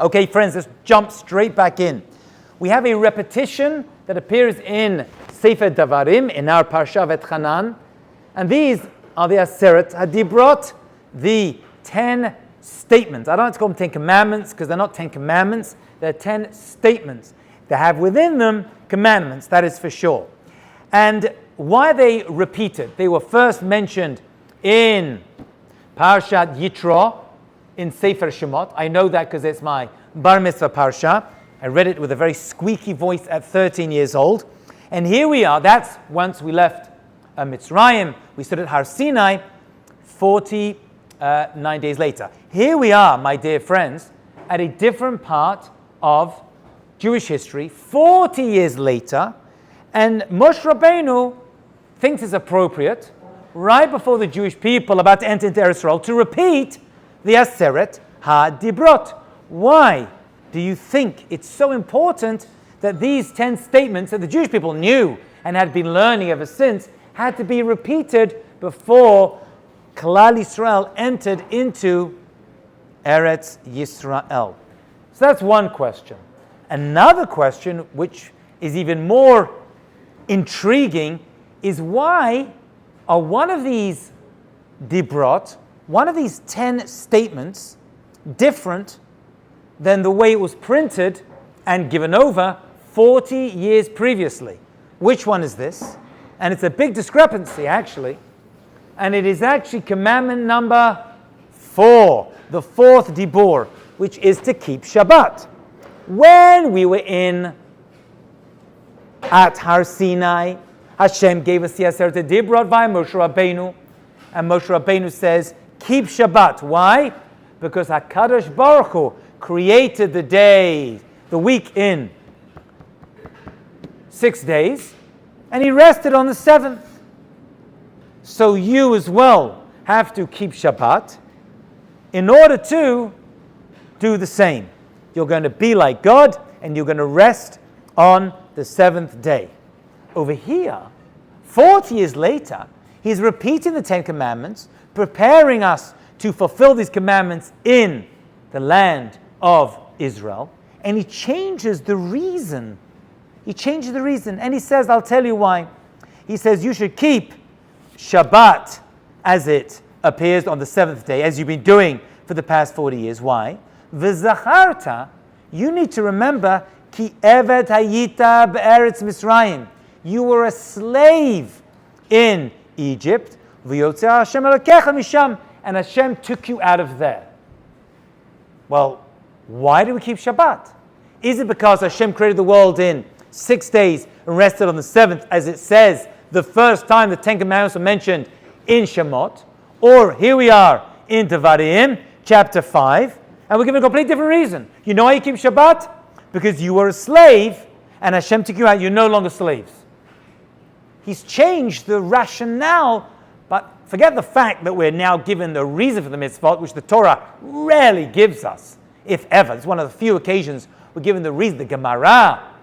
Okay, friends, let's jump straight back in. We have a repetition that appears in Sefer Davarim, in our Parsha V'Etchanan, and these are the Aseret HaDibrot, the 10 statements. I don't like to call them 10 commandments because they're not 10 commandments, they're 10 statements. They have within them commandments, that is for sure. And why are they repeated? They were first mentioned in Parshat Yitro, in Sefer Shemot. I know that because it's my Bar Mitzvah Parsha. I read it with a very squeaky voice at 13 years old. And here we are. That's once we left Mitzrayim. We stood at Har Sinai 49 days later. Here we are, my dear friends, at a different part of Jewish history, 40 years later, and Moshe Rabbeinu thinks it's appropriate, right before the Jewish people about to enter into Eretz Yisrael, to repeat the Aseret HaDibrot. Why do you think it's so important that these 10 statements that the Jewish people knew and had been learning ever since had to be repeated before Klal Yisrael entered into Eretz Yisrael? So that's one question. Another question, which is even more intriguing, is why are one of these Dibrot, one of these 10 statements, different than the way it was printed and given over 40 years previously? Which one is this? And it's a big discrepancy, actually. And it is actually commandment number 4, the 4th Dibur, which is to keep Shabbat. When we were at Har Sinai, Hashem gave us the Aseret HaDibrot via Moshe Rabbeinu. And Moshe Rabbeinu says, keep Shabbat. Why? Because HaKadosh Baruch Hu created the day, the week in 6 days, and He rested on the 7th. So you as well have to keep Shabbat in order to do the same. You're going to be like God, and you're going to rest on the 7th day. Over here, 40 years later, He's repeating the 10 commandments, preparing us to fulfill these commandments in the land of Israel, and He changes the reason. He changes the reason, and He says, I'll tell you why. He says, you should keep Shabbat as it appears on the 7th day, as you've been doing for the past 40 years. Why? V'zacharta, you need to remember, ki eved hayita be'eretz Mitzrayim. You were a slave in Egypt. V'yotzeh Hashem elokecha misham, and Hashem took you out of there. Well, why do we keep Shabbat? Is it because Hashem created the world in 6 days and rested on the 7th, as it says the first time the 10 commandments are mentioned in Shemot? Or here we are in Devarim, chapter 5, and we're given a completely different reason. You know why you keep Shabbat? Because you were a slave, and Hashem took you out. You're no longer slaves. He's changed the rationale, but forget the fact that we're now given the reason for the mitzvot, which the Torah rarely gives us, if ever. It's one of the few occasions we're given the reason. The Gemara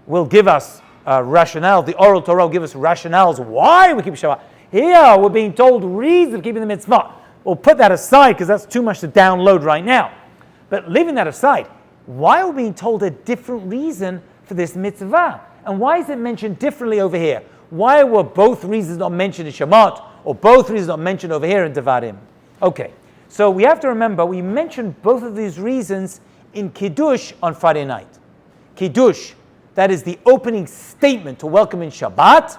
will give us rationale. The oral Torah will give us rationales why we keep Shabbat. Here we're being told reasons for keeping the mitzvot. We'll put that aside because that's too much to download right now. But leaving that aside, why are we being told a different reason for this mitzvah? And why is it mentioned differently over here? Why were both reasons not mentioned in Shemot, or both reasons not mentioned over here in Devarim? Okay, so we have to remember, we mentioned both of these reasons in Kiddush on Friday night. Kiddush, that is the opening statement to welcome in Shabbat.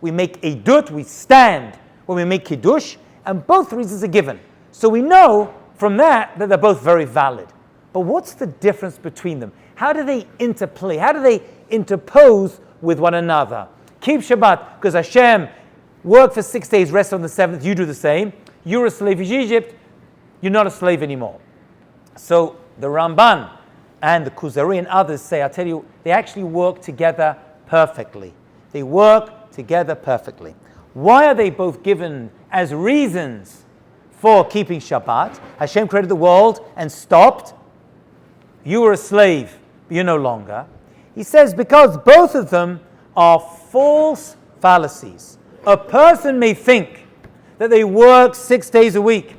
We make Eidut, we stand when we make Kiddush, and both reasons are given. So we know from that they're both very valid. But what's the difference between them? How do they interplay? How do they interpose with one another? Keep Shabbat, because Hashem worked for 6 days, rest on the 7th, you do the same. You're a slave in Egypt, you're not a slave anymore. So the Ramban and the Kuzari and others say, I tell you, they actually work together perfectly. They work together perfectly. Why are they both given as reasons for keeping Shabbat? Hashem created the world and stopped. You were a slave, but you're no longer. He says because both of them are false fallacies. A person may think that they work 6 days a week,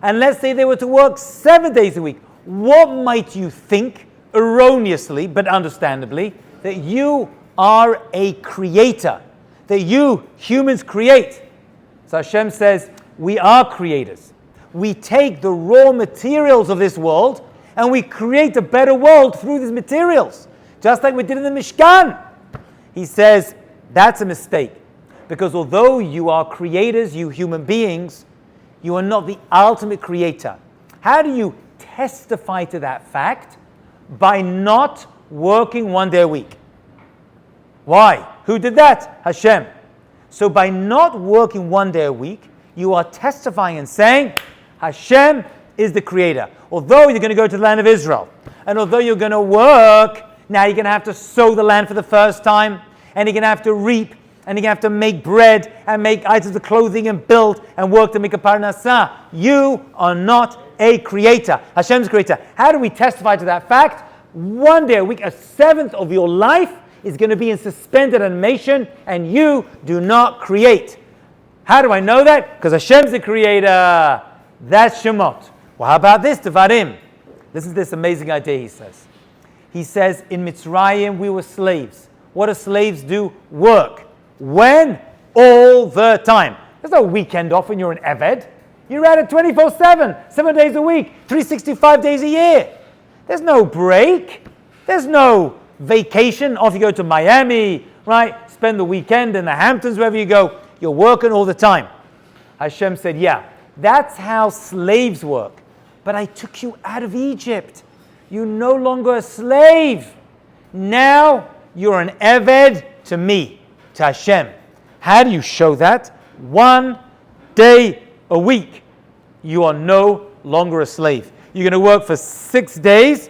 and let's say they were to work 7 days a week, what might you think, erroneously but understandably, that you are a creator, that you humans create? So Hashem says, we are creators. We take the raw materials of this world and we create a better world through these materials, just like we did in the Mishkan. He says, that's a mistake, because although you are creators, you human beings, you are not the ultimate creator. How do you testify to that fact? By not working 1 day a week. Why? Who did that? Hashem. So by not working 1 day a week, you are testifying and saying, Hashem is the creator. Although you're going to go to the land of Israel, and although you're going to work, now you're going to have to sow the land for the first time, and you're going to have to reap, and you're going to have to make bread, and make items of clothing, and build, and work to make a parnasah. You are not a creator. Hashem's creator. How do we testify to that fact? 1 day a week, a seventh of your life is going to be in suspended animation, and you do not create. How do I know that? Because Hashem's the creator. That's Shemot. Well, how about this, Devarim? Listen to this amazing idea he says. He says, in Mitzrayim we were slaves. What do slaves do? Work. When? All the time. There's no weekend off when you're an Eved. You're at it 24/7, 7 days a week, 365 days a year. There's no break. There's no vacation. Off you go to Miami, right? Spend the weekend in the Hamptons, wherever you go. You're working all the time. Hashem said, yeah, that's how slaves work. But I took you out of Egypt. You're no longer a slave. Now you're an Eved to me, to Hashem. How do you show that? 1 day a week. You are no longer a slave. You're going to work for 6 days,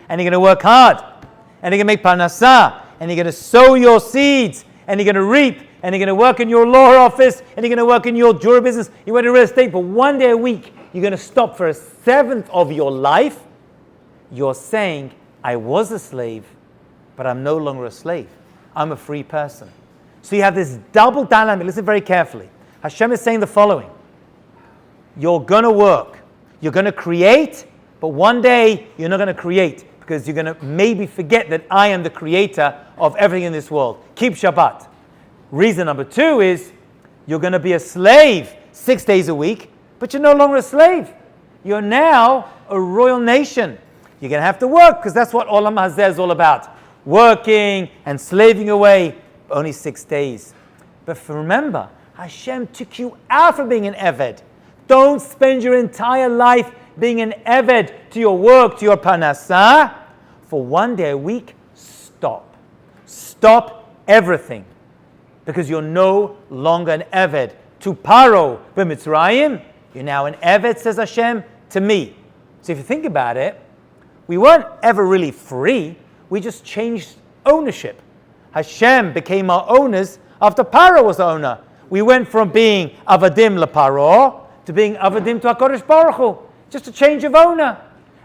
and you're going to work hard, and you're going to make parnasah, and you're going to sow your seeds, and you're going to reap, and you're going to work in your law office, and you're going to work in your jewelry business. You went to real estate for 1 day a week. You're going to stop for a seventh of your life. You're saying, I was a slave, but I'm no longer a slave. I'm a free person. So you have this double dynamic. Listen very carefully. Hashem is saying the following. You're going to work. You're going to create, but one day you're not going to create because you're going to maybe forget that I am the creator of everything in this world. Keep Shabbat. Reason number 2 is you're going to be a slave 6 days a week, but you're no longer a slave. You're now a royal nation. You're going to have to work because that's what Olam Hazeh is all about. Working and slaving away, but only 6 days. But remember, Hashem took you out from being an Eved. Don't spend your entire life being an Eved to your work, to your parnasah. For 1 day a week, stop. Stop everything. Because you're no longer an Eved to Paro b'Mitzrayim. You're now an Eved, says Hashem, to me. So if you think about it, we weren't ever really free. We just changed ownership. Hashem became our owners after Paro was the owner. We went from being Avadim LaParo to being Avadim to HaKadosh Baruch Hu. Just a change of owner.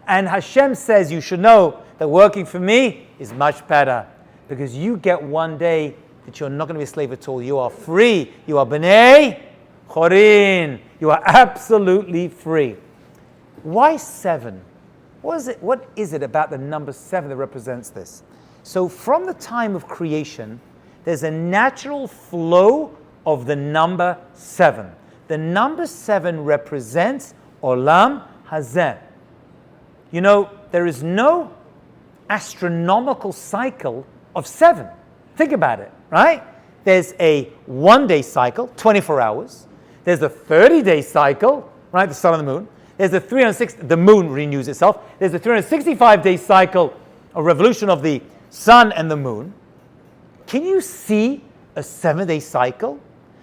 And Hashem says you should know that working for me is much better. Because you get 1 day that you're not going to be a slave at all. You are free. You are B'nai Chorin. You are absolutely free. Why 7? What is it about the number 7 that represents this? So from the time of creation, there's a natural flow of the number 7. The number 7 represents Olam Hazeh. You know, there is no astronomical cycle of 7. Think about it, right? There's a 1 day cycle, 24 hours. There's a 30-day cycle, right? The sun and the moon. There's a 360, the moon renews itself. There's a 365-day cycle, a revolution of the sun and the moon. Can you see a 7-day cycle?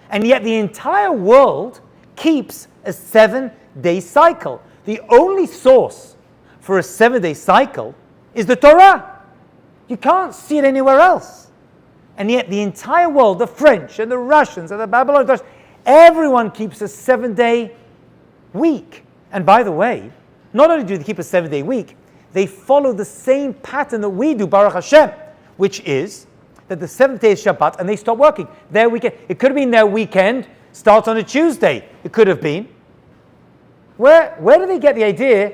And yet the entire world keeps a 7-day cycle. The only source for a 7-day cycle is the Torah. You can't see it anywhere else. And yet the entire world, the French and the Russians and the Babylonians, everyone keeps a 7-day week. And by the way, not only do they keep a 7-day week, they follow the same pattern that we do, Baruch Hashem, which is that the 7th day is Shabbat and they stop working. Their weekend, it could have been their weekend starts on a Tuesday. It could have been. Where do they get the idea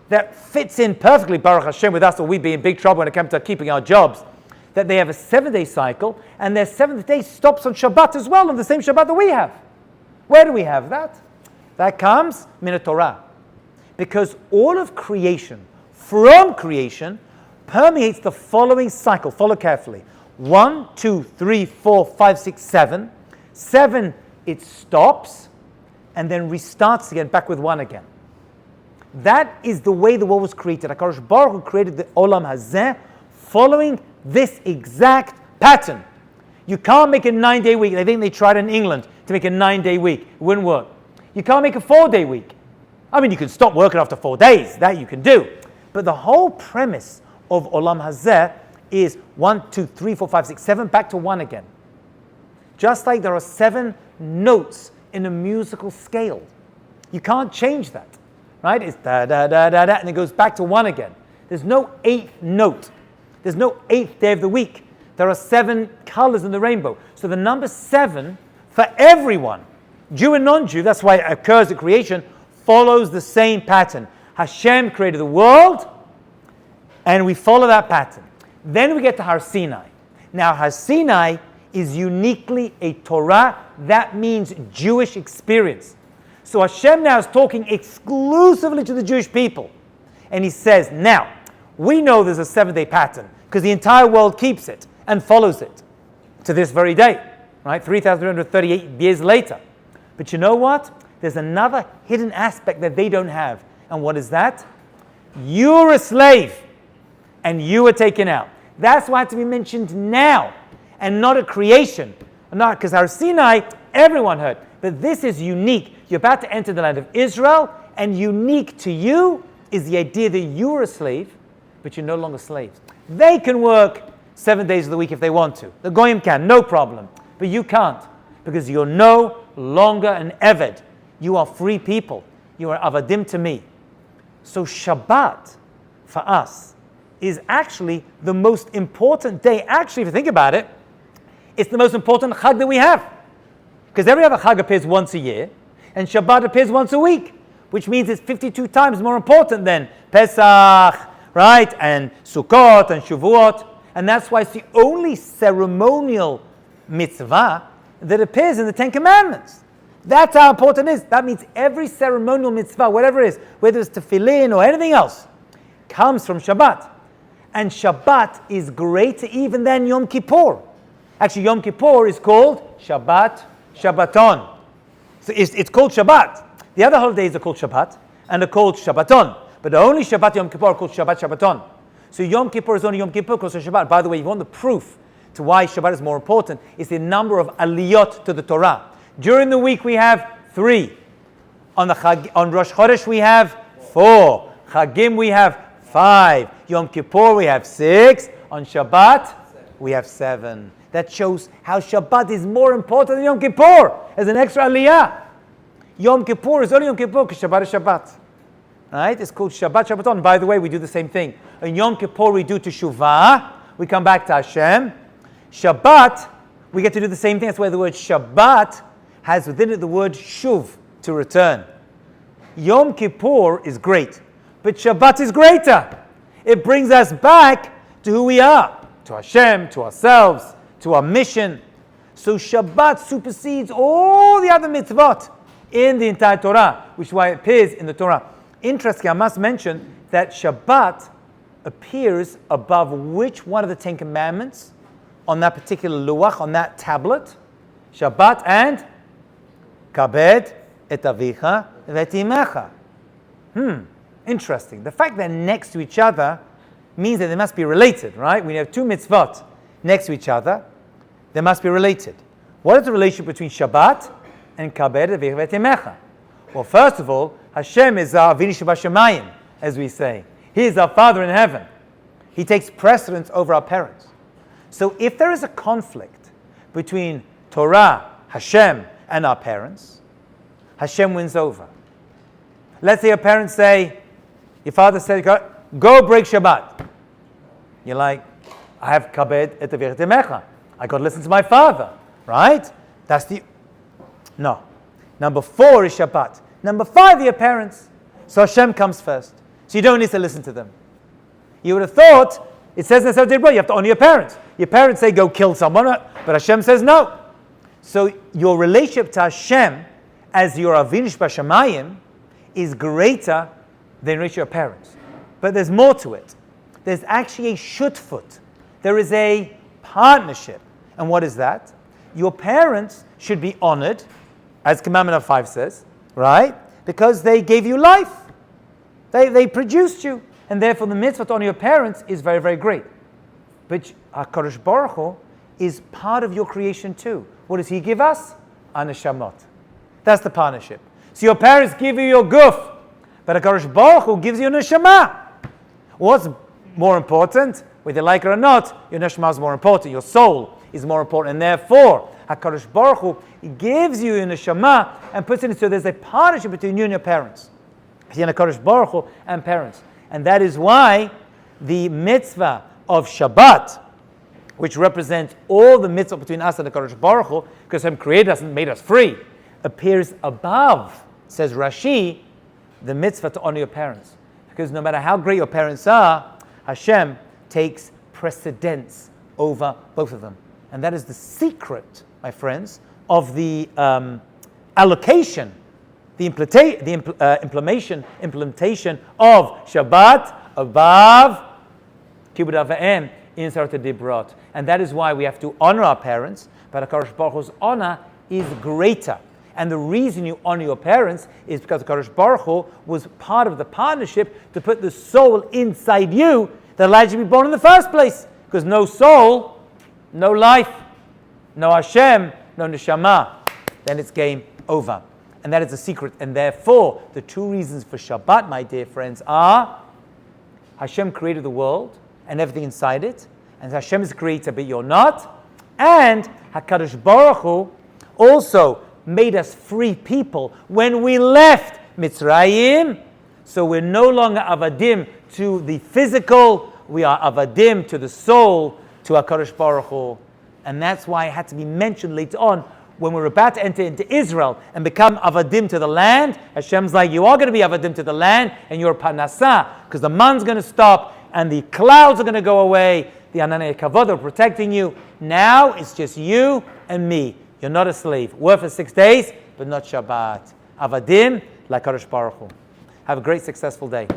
that fits in perfectly, Baruch Hashem, with us, or we'd be in big trouble when it comes to keeping our jobs, that they have a 7-day cycle, and their 7th day stops on Shabbat as well, on the same Shabbat that we have. Where do we have that? That comes min Torah. Because all of creation, from creation, permeates the following cycle. Follow carefully. 1, 2, 3, 4, 5, 6, 7. 7, it stops, and then restarts again, back with 1 again. That is the way the world was created. HaKadosh Baruch Hu created the Olam Hazeh following this exact pattern. You can't make a 9-day week. I think they tried in England to make a 9-day week. It wouldn't work. You can't make a 4-day week. I mean, you can stop working after 4 days. That you can do. But the whole premise of Olam Hazeh is 1, 2, 3, 4, 5, 6, 7, back to 1 again. Just like there are 7 notes in a musical scale. You can't change that. Right? It's da da da da da, and it goes back to 1 again. There's no 8th note. There's no 8th day of the week. There are 7 colors in the rainbow. So the number 7 for everyone, Jew and non-Jew, that's why it occurs at creation, follows the same pattern. Hashem created the world, and we follow that pattern. Then we get to Har Sinai. Now Har Sinai is uniquely a Torah. That means Jewish experience. So Hashem now is talking exclusively to the Jewish people. And he says, now, we know there's a 7-day pattern because the entire world keeps it and follows it to this very day, right? 3,338 years later. But you know what? There's another hidden aspect that they don't have. And what is that? You're a slave and you were taken out. That's why it had to be mentioned now and not at creation. Not because Har Sinai, everyone heard. But this is unique. You're about to enter the land of Israel, and unique to you is the idea that you're a slave, but you're no longer slaves. They can work 7 days of the week if they want to. The Goyim can, no problem. But you can't, because you're no longer an Eved. You are free people. You are Avadim to me. So Shabbat, for us, is actually the most important day. Actually, if you think about it, it's the most important Chag that we have. Because every other Chag appears once a year, and Shabbat appears once a week, which means it's 52 times more important than Pesach, right, and Sukkot and Shavuot. And that's why it's the only ceremonial mitzvah that appears in the 10 Commandments. That's how important it is. That means every ceremonial mitzvah, whatever it is, whether it's tefillin or anything else, comes from Shabbat. And Shabbat is greater even than Yom Kippur. Actually, Yom Kippur is called Shabbat, Shabbaton. So it's called Shabbat. The other holidays are called Shabbat and are called Shabbaton. But the only Shabbat Yom Kippur are called Shabbat, Shabbaton. So Yom Kippur is only Yom Kippur because of Shabbat. By the way, if you want the proof to why Shabbat is more important, it's the number of aliyot to the Torah. During the week we have 3. On Rosh Chodesh we have 4. Chagim we have 5. Yom Kippur we have 6. On Shabbat we have 7. That shows how Shabbat is more important than Yom Kippur as an extra aliyah. Yom Kippur is only Yom Kippur because Shabbat is Shabbat. Right? It's called Shabbat, Shabbaton. By the way, we do the same thing. In Yom Kippur we do Teshuvah. We come back to Hashem. Shabbat, we get to do the same thing. That's why the word Shabbat has within it the word Shuv, to return. Yom Kippur is great, but Shabbat is greater. It brings us back to who we are, to Hashem, to ourselves, to our mission. So Shabbat supersedes all the other mitzvot in the entire Torah, which is why it appears in the Torah. Interesting, I must mention that Shabbat appears above which one of the 10 Commandments on that particular luach, on that tablet? Shabbat and Kabed et avicha v'et imecha. Interesting. The fact they're next to each other means that they must be related, right? We have 2 mitzvot next to each other. They must be related. What is the relationship between Shabbat and Kabed et avicha v'et imecha? Well, first of all, Hashem is our Avinu Shebashamayim, as we say. He is our Father in heaven. He takes precedence over our parents. So if there is a conflict between Torah, Hashem, and our parents, Hashem wins over. Let's say your parents say, your father said, go break Shabbat. You're like, I have kabed et avicha temecha. I got to listen to my father, right? That's the... No. Number 4 is Shabbat. Number 5, your parents. So Hashem comes first. So you don't need to listen to them. You would have thought, it says in the you have to honor your parents. Your parents say go kill someone, but Hashem says no. So your relationship to Hashem as your Avinu B'Shamayim is greater than your parents. But there's more to it. There's actually a shutfut. There is a partnership. And what is that? Your parents should be honored, as Commandment of 5 says, right? Because they gave you life. They produced you. And therefore the mitzvah to honor your parents is very, very great. But HaKadosh Baruch Hu is part of your creation too. What does He give us? Neshamot. That's the partnership. So your parents give you your guf, but HaKadosh Baruch Hu gives you neshama. What's more important? Whether you like it or not, your neshama is more important. Your soul is more important. And therefore, HaKadosh Baruch Hu gives you your neshama and puts it in. So there's a partnership between you and your parents. Between HaKadosh Baruch Hu and parents. And that is why the mitzvah of Shabbat, which represents all the mitzvah between us and the HaKadosh Baruch Hu, because Hashem created us and made us free, appears above, says Rashi, the mitzvah to honor your parents. Because no matter how great your parents are, Hashem takes precedence over both of them. And that is the secret, my friends, of the allocation, the implementation of Shabbat above Kibbud Av V'em in Serat Dibrot. And that is why we have to honor our parents, but HaKadosh Baruch Hu's honor is greater. And the reason you honor your parents is because HaKadosh Baruch Hu was part of the partnership to put the soul inside you that allowed you to be born in the first place. Because no soul, no life, no Hashem, no neshama, then it's game over. And that is the secret. And therefore, the two reasons for Shabbat, my dear friends, are Hashem created the world and everything inside it. And Hashem is the creator, but you're not. And HaKadosh Baruch Hu also made us free people when we left Mitzrayim. So we're no longer avadim to the physical, we are avadim to the soul, to HaKadosh Baruch Hu. And that's why it had to be mentioned later on when we're about to enter into Israel and become avadim to the land. Hashem's like, you are going to be avadim to the land and you're parnasah, because the man's going to stop and the clouds are going to go away. The Ananei Kavod are protecting you. Now it's just you and me. You're not a slave. Work for 6 days, but not Shabbat. Avadim, like HaKadosh Baruch Hu. Have a great, successful day.